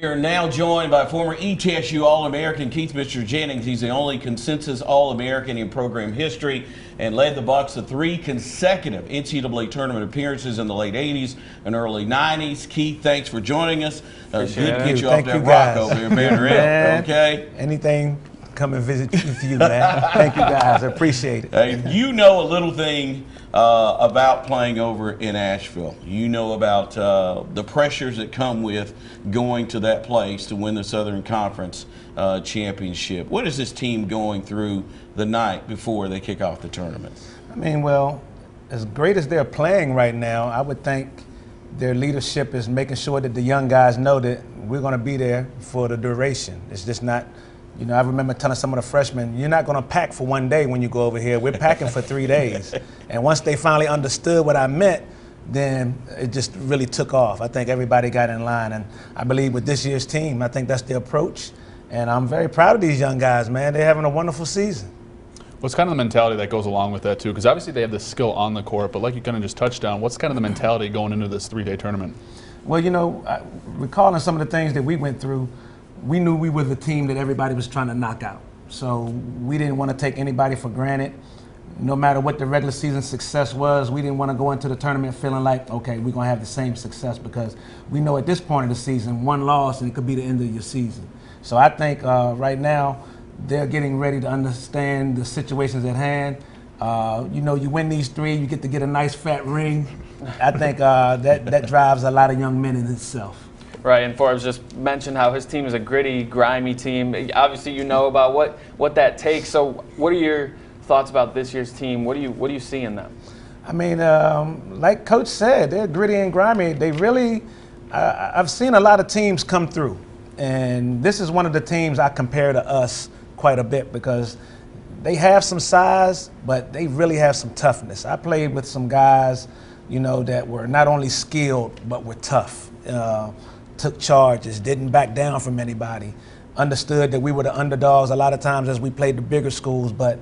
We are now joined by former ETSU All-American Keith Mister Jennings. He's the only consensus All-American in program history and led the Bucks to 3 consecutive NCAA tournament appearances in the late 80s and early 90s. Keith, thanks for joining us. Good to get you off that rock over here, man. Okay? Anything, come and visit with you, man. Thank you, guys. I appreciate it. Hey, you know a little thing about playing over in Asheville. You know about the pressures that come with going to that place to win the Southern Conference championship. What is this team going through the night before they kick off the tournament? I mean, well, as great as they're playing right now, I would think their leadership is making sure that the young guys know that we're going to be there for the duration. It's just not, you know, I remember telling some of the freshmen, you're not going to pack for one day when you go over here. We're packing for 3 days. And once they finally understood what I meant, then it just really took off. I think everybody got in line. And I believe with this year's team, I think that's the approach. And I'm very proud of these young guys, man. They're having a wonderful season. What's kind of the mentality that goes along with that, too? Because obviously they have the skill on the court, but like you kind of just touched on, what's kind of the mentality going into this 3-day tournament? Well, you know, recalling some of the things that we went through, we knew we were the team that everybody was trying to knock out. So we didn't want to take anybody for granted. No matter what the regular season success was, we didn't want to go into the tournament feeling like, okay, we're going to have the same success, because we know at this point of the season, one loss and it could be the end of your season. So I think right now they're getting ready to understand the situations at hand. You know, you win these 3, you get to get a nice fat ring. I think that drives a lot of young men in itself. Right, and Forbes just mentioned how his team is a gritty, grimy team. Obviously, you know about what that takes. So, what are your thoughts about this year's team? What do you see in them? I mean, like Coach said, they're gritty and grimy. They really, I've seen a lot of teams come through, and this is one of the teams I compare to us quite a bit, because they have some size, but they really have some toughness. I played with some guys, you know, that were not only skilled but were tough. Took charges, didn't back down from anybody, understood that we were the underdogs a lot of times as we played the bigger schools, but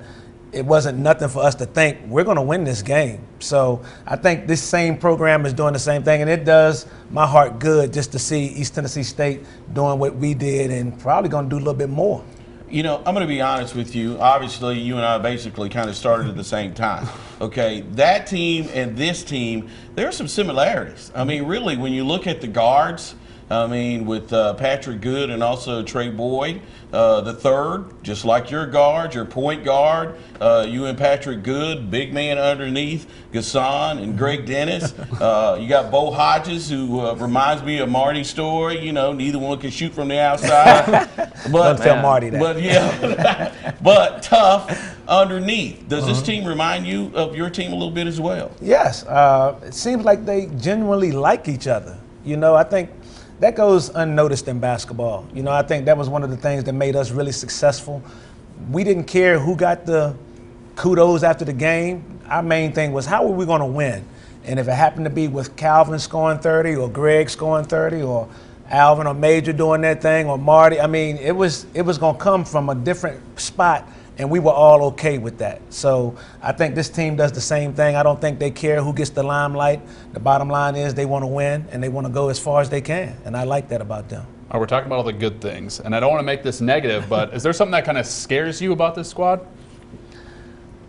it wasn't nothing for us to think we're going to win this game. So I think this same program is doing the same thing, and it does my heart good just to see East Tennessee State doing what we did and probably going to do a little bit more. You know, I'm going to be honest with you. Obviously, you and I basically kind of started at the same time. Okay, that team and this team, there are some similarities. I mean, really, when you look at the guards, I mean, with Patrick Good and also Trey Boyd, the third, just like your guard, your point guard, you and Patrick Good, big man underneath, Gasson and Greg Dennis. You got Bo Hodges, who reminds me of Marty's story. You know, neither one can shoot from the outside. Don't tell Marty that. But, yeah, but tough underneath. Does this team remind you of your team a little bit as well? Yes. It seems like they genuinely like each other. You know, I think that goes unnoticed in basketball. You know, I think that was one of the things that made us really successful. We didn't care who got the kudos after the game. Our main thing was, how are we going to win? And if it happened to be with Calvin scoring 30 or Greg scoring 30 or Alvin or Major doing their thing or Marty, I mean, it was going to come from a different spot, and we were all okay with that. So I think this team does the same thing. I don't think they care who gets the limelight. The bottom line is they want to win, and they want to go as far as they can, and I like that about them. All right, we're talking about all the good things, and I don't want to make this negative, but is there something that kind of scares you about this squad?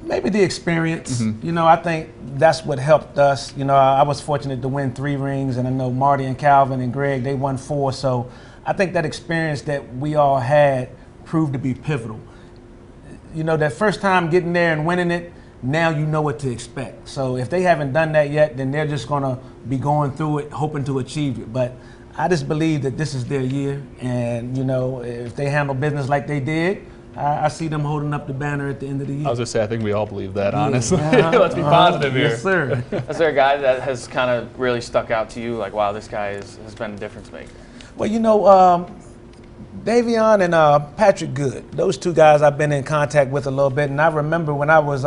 Maybe the experience. You know, I think that's what helped us. You know, I was fortunate to win 3 rings, and I know Marty and Calvin and Greg, they won 4. So I think that experience that we all had proved to be pivotal. You know, that first time getting there and winning it, now you know what to expect. So if they haven't done that yet, then they're just going to be going through it, hoping to achieve it. But I just believe that this is their year, and, you know, if they handle business like they did, I see them holding up the banner at the end of the year. I was going to say, I think we all believe that, honestly. Let's be positive here. Yes, sir. Is there a guy that has kind of really stuck out to you, like, wow, this guy has been a difference maker? Well, you know, Davion and Patrick Good, those 2 guys I've been in contact with a little bit, and I remember when I was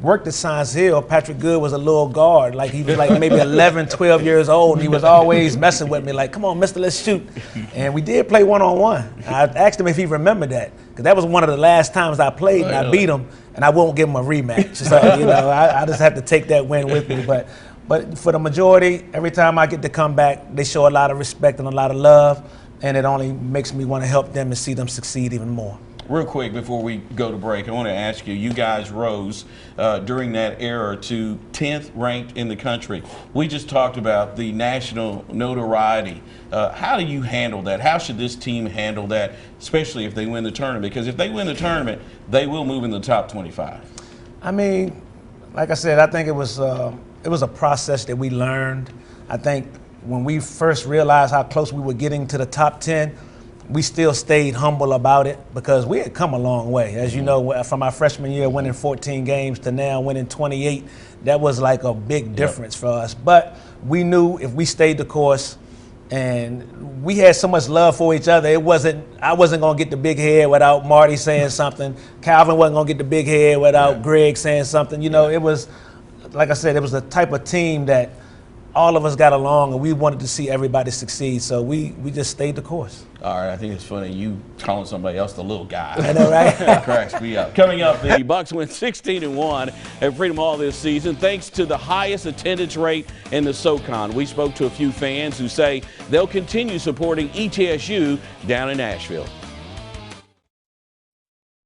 worked at Science Hill, Patrick Good was a little guard. Like, he was like maybe 11, 12 years old, and he was always messing with me like, come on, mister, let's shoot. And we did play one-on-one. I asked him if he remembered that, because that was one of the last times I played, and I beat him, and I won't give him a rematch. So, you know, I just have to take that win with me. But for the majority, every time I get to come back, they show a lot of respect and a lot of love. and it only makes me want to help them and see them succeed even more. Real quick before we go to break, I want to ask you, you guys rose during that era to 10th ranked in the country. We just talked about the national notoriety. How do you handle that? How should this team handle that, especially if they win the tournament? Because if they win the tournament, they will move in the top 25. I mean, like I said, I think it was a process that we learned. I think when we first realized how close we were getting to the top 10, we still stayed humble about it because we had come a long way. As you know, from our freshman year winning 14 games to now winning 28, that was like a big difference for us. But we knew if we stayed the course, and we had so much love for each other, I wasn't gonna get the big head without Marty saying something. Calvin wasn't gonna get the big head without Greg saying something. You know, it was, like I said, it was the type of team that all of us got along, and we wanted to see everybody succeed, so we just stayed the course. All right, I think it's funny you calling somebody else the little guy. I know, right? Cracks me up. Coming up, the Bucks went 16-1 at Freedom Hall this season thanks to the highest attendance rate in the SoCon. We spoke to a few fans who say they'll continue supporting ETSU down in Nashville.